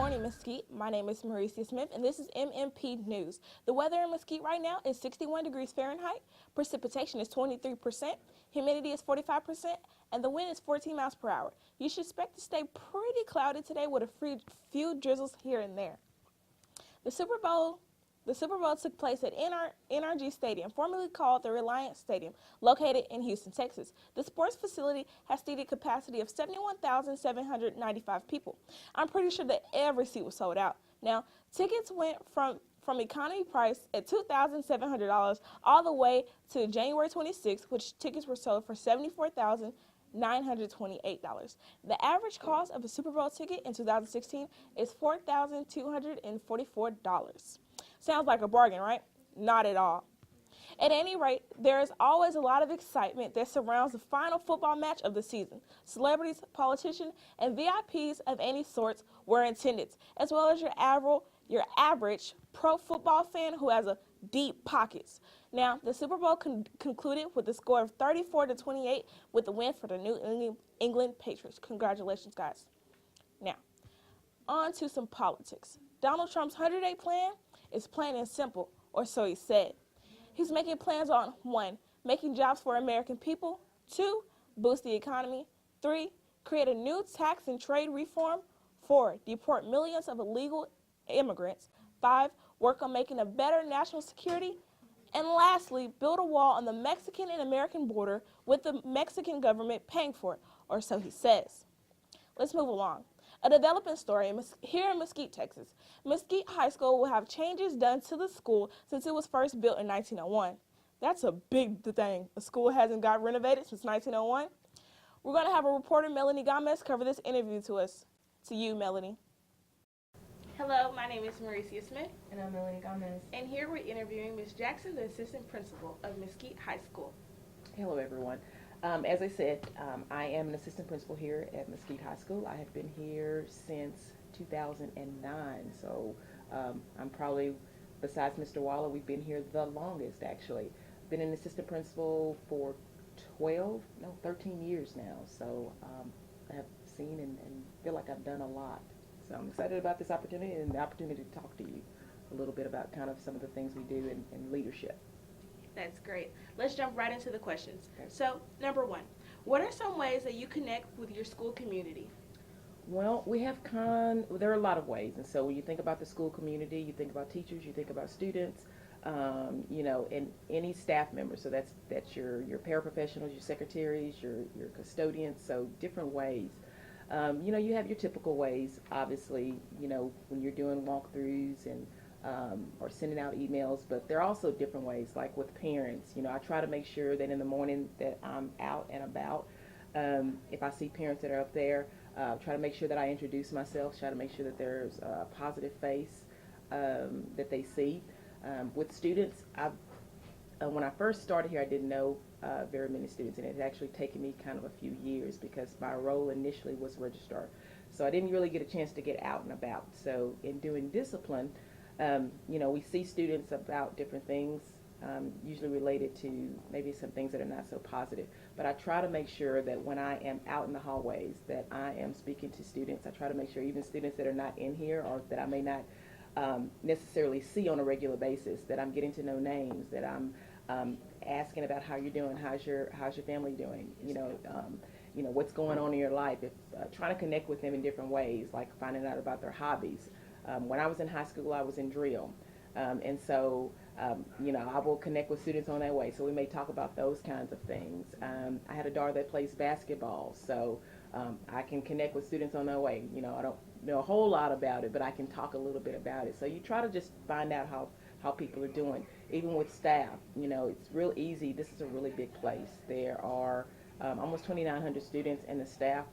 morning, Mesquite. My name is Mauricia Smith, and this is MMP News. The weather in Mesquite right now is 61 degrees Fahrenheit, precipitation is 23%, humidity is 45%, and the wind is 14 miles per hour. You should expect to stay pretty cloudy today with a few drizzles here and there. The Super Bowl the Super Bowl took place at NRG Stadium, formerly called the Reliance Stadium, located in Houston, Texas. The sports facility has seated capacity of 71,795 people. I'm pretty sure that every seat was sold out. Now, tickets went from economy price at $2,700 all the way to January 26th, which tickets were sold for $74,928. The average cost of a Super Bowl ticket in 2016 is $4,244. Sounds like a bargain, right? Not at all. At any rate, there is always a lot of excitement that surrounds the final football match of the season. Celebrities, politicians, and VIPs of any sorts were in attendance, as well as your average pro football fan who has a deep pockets. Now, the Super Bowl concluded with a score of 34-28 with the win for the New England Patriots. Congratulations, guys. Now, on to some politics. Donald Trump's 100-day plan is plain and simple, or so he said. He's making plans on 1, making jobs for American people, 2, boost the economy, 3, create a new tax and trade reform, 4, deport millions of illegal immigrants, 5, work on making a better national security, and lastly, build a wall on the Mexican and American border with the Mexican government paying for it, or so he says. Let's move along. A developing story here in Mesquite, Texas. Mesquite High School will have changes done to the school since it was first built in 1901. That's a big thing. A school hasn't got renovated since 1901. We're going to have a reporter, Melanie Gamez, cover this interview to us. To you, Melanie. Hello, my name is Mauricia Smith. And I'm Melanie Gamez. And here we're interviewing Ms. Jackson, the assistant principal of Mesquite High School. Hello, everyone. As I said, I am an assistant principal here at Mesquite High School. I have been here since 2009, so I'm probably, besides Mr. Waller, we've been here the longest, actually. Been an assistant principal for 13 years now, so I have seen and feel like I've done a lot. So I'm excited about this opportunity and the opportunity to talk to you a little bit about kind of some of the things we do in leadership. That's great. Let's jump right into the questions. Okay. So, number 1, what are some ways that you connect with your school community? Well, there are a lot of ways. And so when you think about the school community, you think about teachers, you think about students, and any staff members. So that's your paraprofessionals, your secretaries, your custodians, so different ways. You have your typical ways, obviously, when you're doing walkthroughs and or sending out emails, but there are also different ways, like with parents. I try to make sure that in the morning that I'm out and about, if I see parents that are up there, try to make sure that I introduce myself, try to make sure that there's a positive face that they see. With students, when I first started here, I didn't know very many students, and it had actually taken me kind of a few years because my role initially was registrar. So I didn't really get a chance to get out and about. So in doing discipline, we see students about different things, usually related to maybe some things that are not so positive. But I try to make sure that when I am out in the hallways that I am speaking to students. I try to make sure even students that are not in here or that I may not necessarily see on a regular basis, that I'm getting to know names, that I'm asking about how you're doing, how's your family doing, what's going on in your life. Trying to connect with them in different ways, like finding out about their hobbies. When I was in high school, I was in drill. And so, I will connect with students on that way. So we may talk about those kinds of things. I had a daughter that plays basketball, so I can connect with students on that way. I don't know a whole lot about it, but I can talk a little bit about it. So you try to just find out how people are doing. Even with staff, it's real easy. This is a really big place. There are almost 2,900 students, and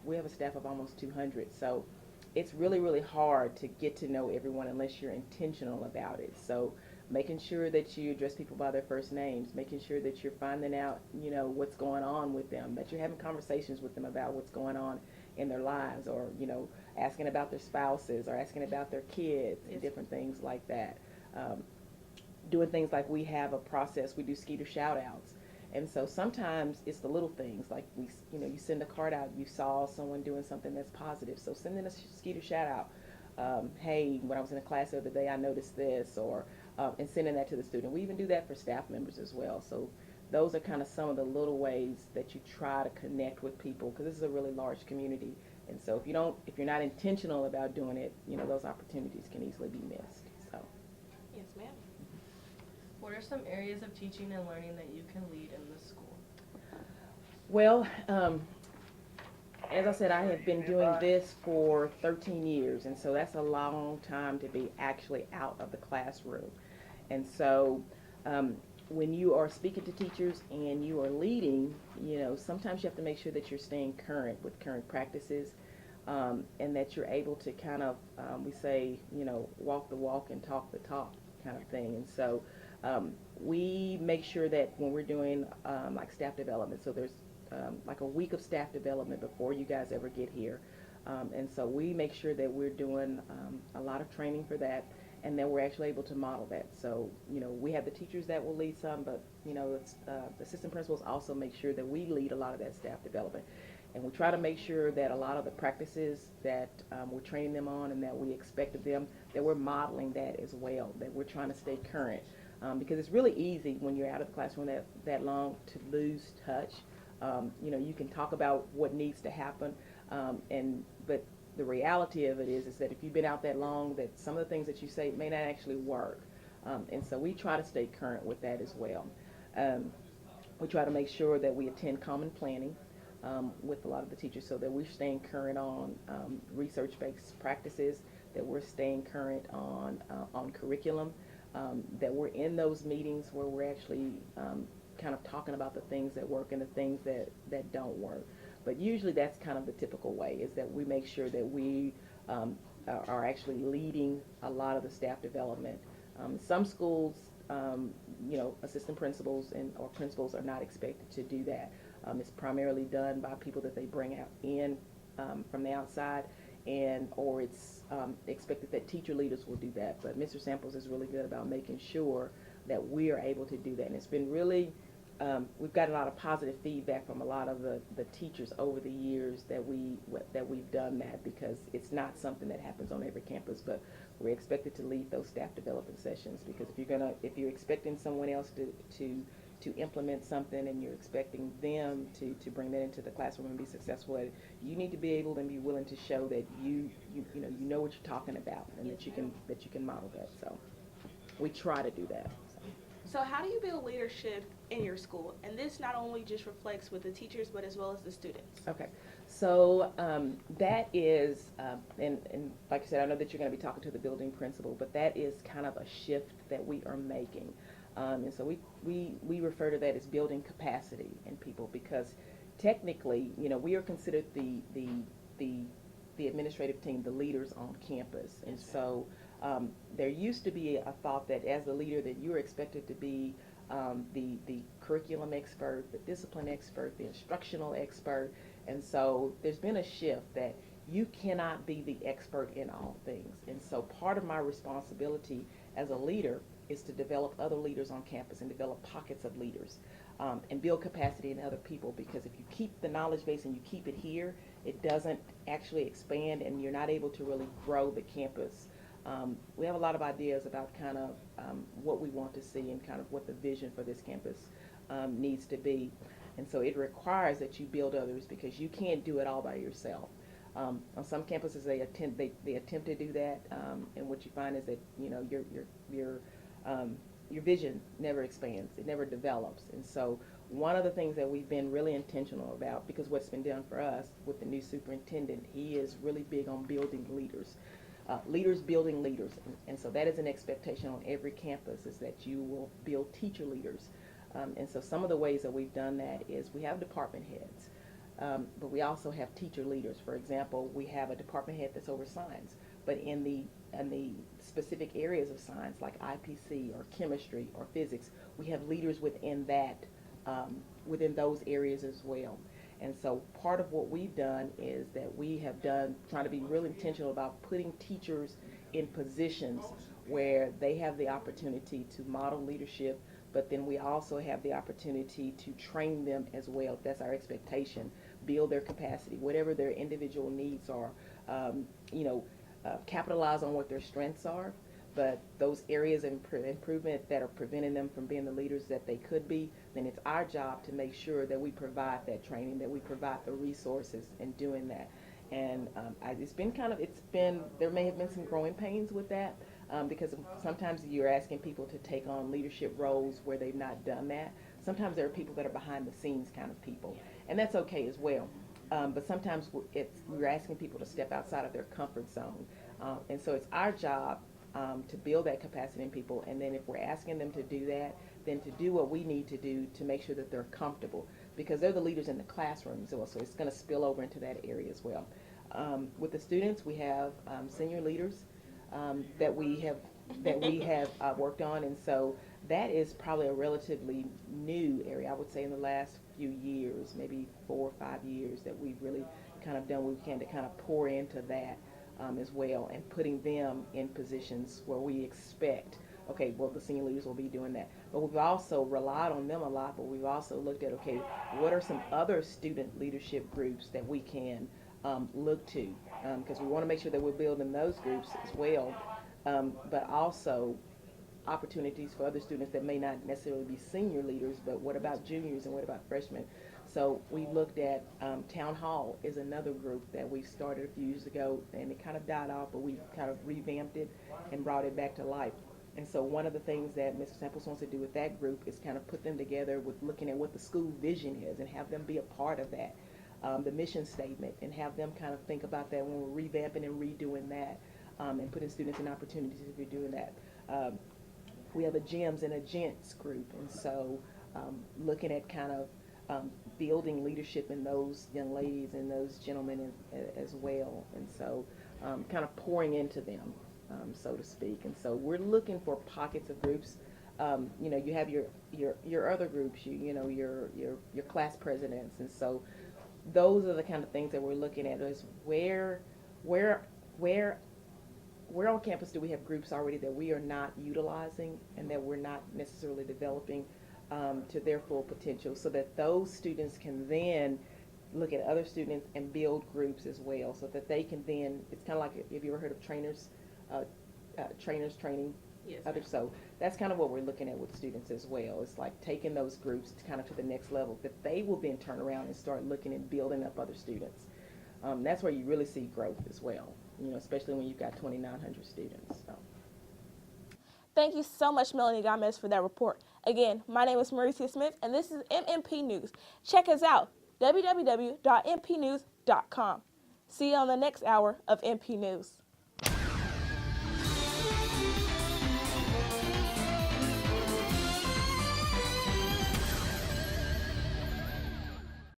we have a staff of almost 200. So it's really, really hard to get to know everyone unless you're intentional about it. So making sure that you address people by their first names, making sure that you're finding out, what's going on with them, that you're having conversations with them about what's going on in their lives, or, asking about their spouses or asking about their kids and different things like that. Doing things like we have a process, we do Skeeter shout outs. And so sometimes it's the little things, like you send a card out, you saw someone doing something that's positive, so sending a Skeeter shout out. hey, when I was in a class the other day, I noticed this, or and sending that to the student. We even do that for staff members as well. So those are kind of some of the little ways that you try to connect with people, because this is a really large community. And so if you're not intentional about doing it, those opportunities can easily be missed. So. Yes, ma'am. What are some areas of teaching and learning that you can lead in the school? Well, as I said, I have been doing this for 13 years, and so that's a long time to be actually out of the classroom. And so when you are speaking to teachers and you are leading, sometimes you have to make sure that you're staying current with current practices, and that you're able to kind of, we say, walk the walk and talk the talk kind of thing. And so we make sure that when we're doing like staff development, so there's like a week of staff development before you guys ever get here. And so we make sure that we're doing a lot of training for that, and that we're actually able to model that. So, we have the teachers that will lead some, but, the assistant principals also make sure that we lead a lot of that staff development. And we try to make sure that a lot of the practices that we're training them on and that we expect of them, that we're modeling that as well, that we're trying to stay current. Because it's really easy when you're out of the classroom that long to lose touch. You can talk about what needs to happen, but the reality of it is that if you've been out that long, that some of the things that you say may not actually work. And so we try to stay current with that as well. We try to make sure that we attend common planning with a lot of the teachers, so that we're staying current on research-based practices, that we're staying current on curriculum, that we're in those meetings where we're actually kind of talking about the things that work and the things that don't work. But usually that's kind of the typical way, is that we make sure that we are actually leading a lot of the staff development. Some schools, assistant principals or principals are not expected to do that. It's primarily done by people that they bring out in from the outside, or it's expected that teacher leaders will do that. But Mr. Samples is really good about making sure that we are able to do that. And it's been really, we've got a lot of positive feedback from a lot of the teachers over the years that we've done that, because it's not something that happens on every campus, but we're expected to lead those staff development sessions. Because if you're expecting someone else to implement something, and you're expecting them to bring that into the classroom and be successful at it, you need to be able and be willing to show that you know what you're talking about, and that you can model that. So we try to do that. So how do you build leadership in your school? And this not only just reflects with the teachers, but as well as the students. Okay, so that is, and like I said, I know that you're going to be talking to the building principal, but that is kind of a shift that we are making. And so we refer to that as building capacity in people, because technically, we are considered the administrative team, the leaders on campus. And so there used to be a thought that as the leader that you were expected to be the curriculum expert, the discipline expert, the instructional expert. And so there's been a shift that you cannot be the expert in all things. And so part of my responsibility as a leader is to develop other leaders on campus and develop pockets of leaders, and build capacity in other people. Because if you keep the knowledge base and you keep it here, it doesn't actually expand, and you're not able to really grow the campus. We have a lot of ideas about kind of what we want to see and kind of what the vision for this campus needs to be. And so it requires that you build others, because you can't do it all by yourself. On some campuses, they attempt to do that, and what you find is that your vision never expands, it never develops. And so one of the things that we've been really intentional about, because what's been done for us with the new superintendent, he is really big on building leaders. Leaders building leaders, and so that is an expectation on every campus, is that you will build teacher leaders. And so some of the ways that we've done that is we have department heads, but we also have teacher leaders. For example, we have a department head that's over science, but in the specific areas of science like IPC or chemistry or physics, we have leaders within that, within those areas as well. And so part of what we've done is that we have trying to be really intentional about putting teachers in positions where they have the opportunity to model leadership, but then we also have the opportunity to train them as well. That's our expectation. Build their capacity, whatever their individual needs are. capitalize on what their strengths are, but those areas of improvement that are preventing them from being the leaders that they could be, then it's our job to make sure that we provide that training, that we provide the resources in doing that. And there may have been some growing pains with that, because sometimes you're asking people to take on leadership roles where they've not done that. Sometimes there are people that are behind the scenes kind of people, and that's okay as well. But sometimes we're asking people to step outside of their comfort zone. And so it's our job to build that capacity in people. And then if we're asking them to do that, then to do what we need to do to make sure that they're comfortable. Because they're the leaders in the classroom as well, so it's going to spill over into that area as well. With the students, we have senior leaders that we have worked on, and so that is probably a relatively new area. I would say in the last few years, maybe 4 or 5 years, that we've really kind of done what we can to kind of pour into that as well, and putting them in positions where we expect, okay, well, the senior leaders will be doing that. But we've also relied on them a lot, but we've also looked at, okay, what are some other student leadership groups that we can look to, because we want to make sure that we're building those groups as well, but also opportunities for other students that may not necessarily be senior leaders, but what about juniors and what about freshmen? So we looked at Town Hall is another group that we started a few years ago, and it kind of died off, but we kind of revamped it and brought it back to life. And so one of the things that Mr. Samples wants to do with that group is kind of put them together with looking at what the school vision is and have them be a part of that, the mission statement, and have them kind of think about that when we're revamping and redoing that, and putting students in opportunities to be doing that. We have a gems and a gents group, and so looking at kind of building leadership in those young ladies and those gentlemen as well, and so kind of pouring into them, so to speak. And so we're looking for pockets of groups. You have your other groups, your class presidents, and so those are the kind of things that we're looking at, is where on campus do we have groups already that we are not utilizing and that we're not necessarily developing to their full potential, so that those students can then look at other students and build groups as well, so that they can then, it's kind of like, have you ever heard of trainers training Yes. others? So that's kind of what we're looking at with students as well. It's like taking those groups kind of to the next level, that they will then turn around and start looking and building up other students. That's where you really see growth as well, especially when you've got 2,900 students. So. Thank you so much, Melanie Gamez, for that report. Again, my name is Mauricia Smith, and this is MMP News. Check us out, www.mpnews.com. See you on the next hour of MP News.